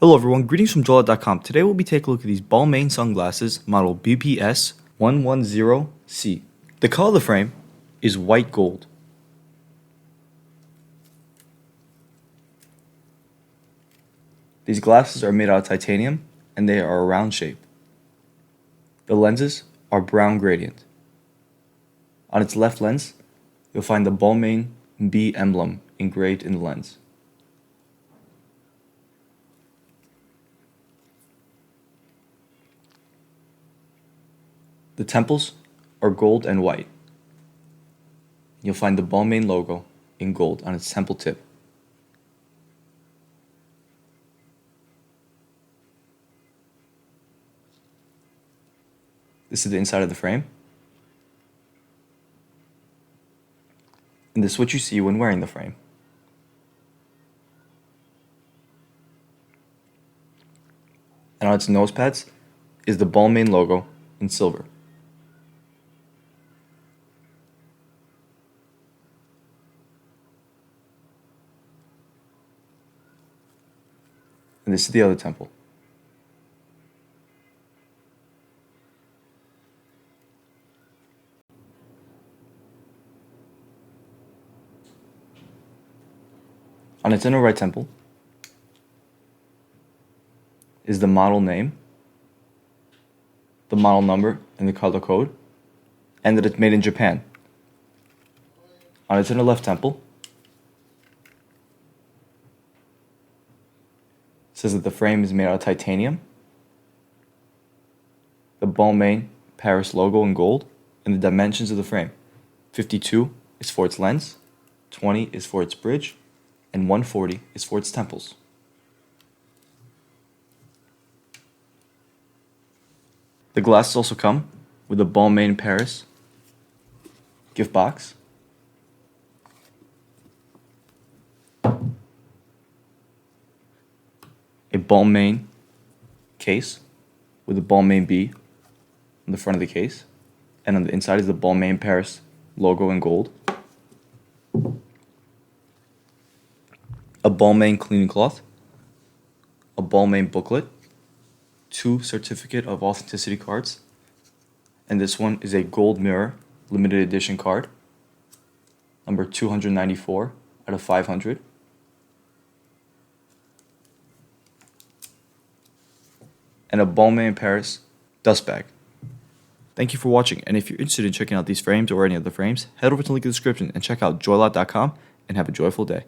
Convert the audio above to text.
Hello everyone, greetings from JoyLot.com. Today we'll be taking a look at these Balmain sunglasses, model BPS-110C. The color of the frame is white gold. These glasses are made out of titanium and they are a round shape. The lenses are brown gradient. On its left lens, you'll find the Balmain B emblem engraved in the lens. The temples are gold and white. You'll find the Balmain logo in gold on its temple tip. This is the inside of the frame. And this is what you see when wearing the frame. And on its nose pads is the Balmain logo in silver. And this is the other temple. On its inner right temple is the model name, the model number, and the color code, and that it's made in Japan. On its inner left temple says that the frame is made out of titanium, the Balmain Paris logo in gold, and the dimensions of the frame. 52 is for its lens, 20 is for its bridge, and 140 is for its temples. The glasses also come with a Balmain Paris gift box, a Balmain case with a Balmain B on the front of the case, and on the inside is the Balmain Paris logo in gold, a Balmain cleaning cloth, a Balmain booklet, 2 certificate of authenticity cards, and this one is a gold mirror limited edition card, number 294 out of 500. And a Balmain Paris dust bag. Thank you for watching, and if you're interested in checking out these frames or any other frames, head over to the link in the description and check out JoyLot.com and have a joyful day.